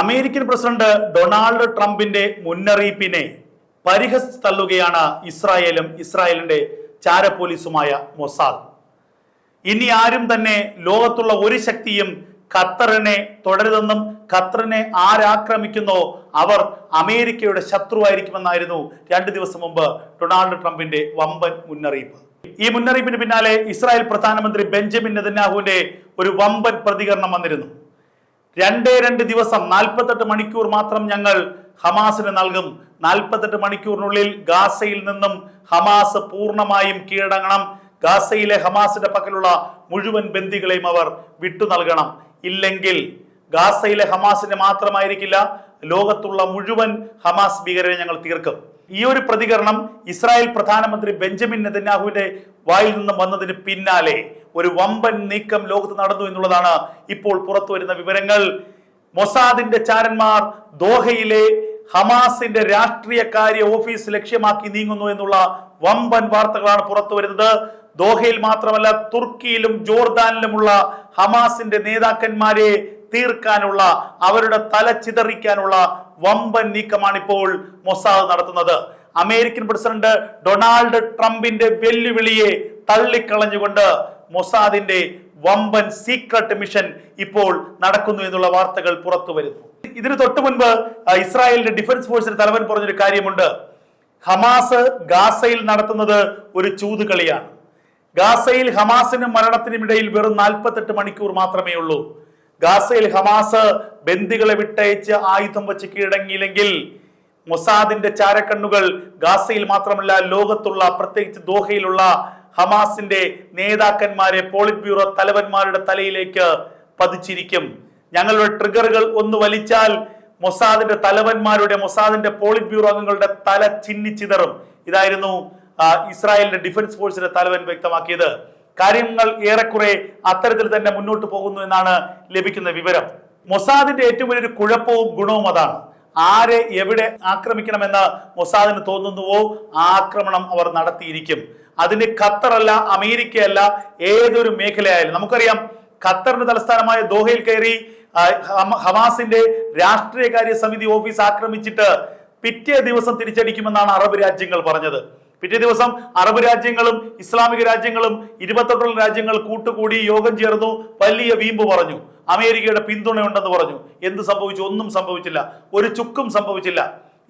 American president Donald ട്രംപിന്റെ മുന്നറിയിപ്പിനെ പരിഹസിച്ച് തള്ളുകയാണ് ഇസ്രായേലും ഇസ്രായേലിന്റെ ചാരപോലീസുമായ മൊസാദ്. ഇനി ആരും തന്നെ ലോകത്തുള്ള ഒരു ശക്തിയും ഖത്തറിനെ തുടരുതെന്നും ഖത്തറിനെ ആരാക്രമിക്കുന്നോ അവർ അമേരിക്കയുടെ ശത്രുവായിരിക്കുമെന്നായിരുന്നു 2 ദിവസം മുമ്പ് ഡൊണാൾഡ് ട്രംപിന്റെ വമ്പൻ മുന്നറിയിപ്പ്. ഈ മുന്നറിയിപ്പിന് പിന്നാലെ ഇസ്രായേൽ പ്രധാനമന്ത്രി ബെഞ്ചമിൻ നെതന്യാഹുവിന്റെ ഒരു വമ്പൻ പ്രതികരണം വന്നിരുന്നു. 2 ദിവസം 48 മണിക്കൂർ മാത്രം ഞങ്ങൾ ഹമാസിന് നൽകും. 48 മണിക്കൂറിനുള്ളിൽ ഗാസയിൽ നിന്നും ഹമാസ് പൂർണ്ണമായും കീഴടങ്ങണം. ഗാസയിലെ ഹമാസിന്റെ പക്കലുള്ള മുഴുവൻ ബന്ദികളെയും അവർ വിട്ടു നൽകണം. ഇല്ലെങ്കിൽ ഗാസയിലെ ഹമാസിനെ മാത്രമായിരിക്കില്ല, ലോകത്തുള്ള മുഴുവൻ ഹമാസ് ഭീകരരെ ഞങ്ങൾ തീർക്കും. ഈ ഒരു പ്രതികരണം ഇസ്രായേൽ പ്രധാനമന്ത്രി ബെഞ്ചമിൻ നെതന്യാഹുവിന്റെ വായിൽ നിന്നും വന്നതിന് പിന്നാലെ ഒരു വമ്പൻ നീക്കം ലോകത്ത് നടന്നു എന്നുള്ളതാണ് ഇപ്പോൾ പുറത്തു വരുന്ന വിവരങ്ങൾ. മൊസാദിന്റെ ചാരന്മാർ ദോഹയിലെ ഹമാസിന്റെ രാഷ്ട്രീയകാര്യ ഓഫീസ് ലക്ഷ്യമാക്കി നീങ്ങുന്നു എന്നുള്ള വമ്പൻ വാർത്തകളാണ് പുറത്തു വരുന്നത്. ദോഹയിൽ മാത്രമല്ല, തുർക്കിയിലും ജോർദാനിലുമുള്ള ഹമാസിന്റെ നേതാക്കന്മാരെ തീർക്കാനുള്ള, അവരുടെ തല ചിതറിക്കാനുള്ള വമ്പൻ നീക്കമാണ് ഇപ്പോൾ മൊസാദ് നടത്തുന്നത്. അമേരിക്കൻ പ്രസിഡന്റ് ഡൊണാൾഡ് ട്രംപിന്റെ വെല്ലുവിളിയെ തള്ളിക്കളഞ്ഞുകൊണ്ട് മൊസാദിന്റെ വമ്പൻ സീക്രട്ട് മിഷൻ ഇപ്പോൾ നടക്കുന്നു എന്നുള്ള വാർത്തകൾ പുറത്തു വരുന്നു. ഇതിന് തൊട്ടു മുൻപ് ഇസ്രായേലിന്റെ ഡിഫൻസ് ഫോഴ്സിന്റെ തലവൻ പറഞ്ഞൊരു കാര്യമുണ്ട്. ഹമാസ് ഗാസയിൽ നടത്തുന്നത് ഒരു ചൂതുകളിയാണ്. ഗാസയിൽ ഹമാസിനും മരണത്തിനും ഇടയിൽ വെറും 48 മണിക്കൂർ മാത്രമേ ഉള്ളൂ. ഗാസയിൽ ഹമാസ് ബന്ദികളെ വിട്ടയച്ച് ആയുധം വെച്ച് കീഴടങ്ങിയില്ലെങ്കിൽ മൊസാദിന്റെ ചാരക്കണ്ണുകൾ ഗാസയിൽ മാത്രമല്ല ലോകത്തുള്ള, പ്രത്യേകിച്ച് ദോഹയിലുള്ള ഹമാസിന്റെ നേതാക്കന്മാരെ, പോളിറ്റ് ബ്യൂറോ തലവന്മാരുടെ തലയിലേക്ക് പതിച്ചിരിക്കും. ഞങ്ങളുടെ ട്രിഗറുകൾ ഒന്ന് വലിച്ചാൽ മൊസാദിന്റെ തലവന്മാരുടെ, മൊസാദിന്റെ പോളിറ്റ് ബ്യൂറോ അംഗങ്ങളുടെ തല ചിന്നിച്ചിതറും. ഇതായിരുന്നു ഇസ്രായേലിന്റെ ഡിഫൻസ് ഫോഴ്സിന്റെ തലവൻ വ്യക്തമാക്കിയത്. കാര്യങ്ങൾ ഏറെക്കുറെ അത്തരത്തിൽ തന്നെ മുന്നോട്ട് പോകുന്നു എന്നാണ് ലഭിക്കുന്ന വിവരം. മൊസാദിന്റെ ഏറ്റവും വലിയൊരു കുഴപ്പവും ഗുണവും അതാണ്. ആരെ എവിടെ ആക്രമിക്കണമെന്ന് മൊസാദിന് തോന്നുന്നുവോ ആക്രമണം അവർ നടത്തിയിരിക്കും. അതിന് ഖത്തറല്ല, അമേരിക്കയല്ല, ഏതൊരു മേഖലയായാലും. നമുക്കറിയാം, ഖത്തറിന്റെ തലസ്ഥാനമായ ദോഹയിൽ കയറി ഹമാസിന്റെ രാഷ്ട്രീയകാര്യ സമിതി ഓഫീസ് ആക്രമിച്ചിട്ട് പിറ്റേ ദിവസം തിരിച്ചടിക്കുമെന്നാണ് അറബ് രാജ്യങ്ങൾ പറഞ്ഞത്. പിറ്റേ ദിവസം അറബ് രാജ്യങ്ങളും ഇസ്ലാമിക രാജ്യങ്ങളും 28 രാജ്യങ്ങൾ കൂട്ടുകൂടി യോഗം ചേർന്നു വലിയ വീമ്പ് പറഞ്ഞു. അമേരിക്കയുടെ പിന്തുണയുണ്ടെന്ന് പറഞ്ഞു. എന്ത് സംഭവിച്ചു? ഒന്നും സംഭവിച്ചില്ല. ഒരു ചുക്കും സംഭവിച്ചില്ല.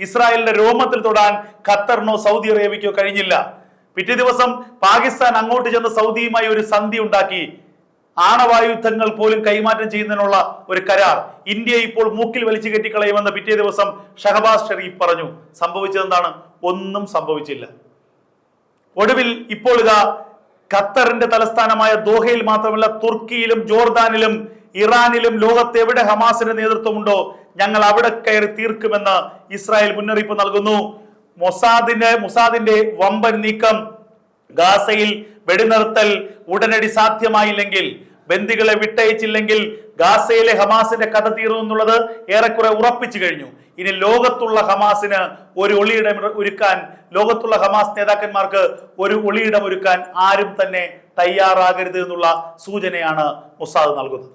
ഇസ്രായേലിന്റെ രോമത്തിൽ തൊടാൻ ഖത്തറിനോ സൗദി അറേബ്യക്കോ കഴിഞ്ഞില്ല. പിറ്റേ ദിവസം പാകിസ്ഥാൻ അങ്ങോട്ട് ചെന്ന് സൗദിയുമായി ഒരു സന്ധി ഉണ്ടാക്കി. ആണവായുധങ്ങൾ പോലും കൈമാറ്റം ചെയ്യുന്നതിനുള്ള ഒരു കരാർ ഇന്ത്യയെ ഇപ്പോൾ മൂക്കിൽ വലിച്ചു കെട്ടിക്കളയുമെന്ന് പിറ്റേ ദിവസം ഷഹബാസ് ഷെരീഫ് പറഞ്ഞു. സംഭവിച്ചതെന്താണ്? ഒന്നും സംഭവിച്ചില്ല. ഒടുവിൽ ഇപ്പോൾ ഇതാ ഖത്തറിന്റെ തലസ്ഥാനമായ ദോഹയിൽ മാത്രമല്ല, തുർക്കിയിലും ജോർദാനിലും ഇറാനിലും ലോകത്ത് എവിടെ ഹമാസിന്റെ നേതൃത്വമുണ്ടോ ഞങ്ങൾ അവിടെ കയറി തീർക്കുമെന്ന് ഇസ്രായേൽ മുന്നറിയിപ്പ് നൽകുന്നു. മൊസാദിന്റെ വമ്പൻ നീക്കം ഗാസയിൽ വെടിനിർത്തൽ ഉടനടി സാധ്യമായില്ലെങ്കിൽ, ബന്ദികളെ വിട്ടയച്ചില്ലെങ്കിൽ ഗാസയിലെ ഹമാസിന്റെ കഥ തീർന്നു എന്നുള്ളത് ഏറെക്കുറെ ഉറപ്പിച്ചു കഴിഞ്ഞു. ഇനി ലോകത്തുള്ള ഹമാസിന് ഒരു ഒളിയിടം ഒരുക്കാൻ, ലോകത്തുള്ള ഹമാസ് നേതാക്കന്മാർക്ക് ഒരു ഒളിയിടം ഒരുക്കാൻ ആരും തന്നെ തയ്യാറാകരുത് എന്നുള്ള സൂചനയാണ് മൊസാദ് നൽകുന്നത്.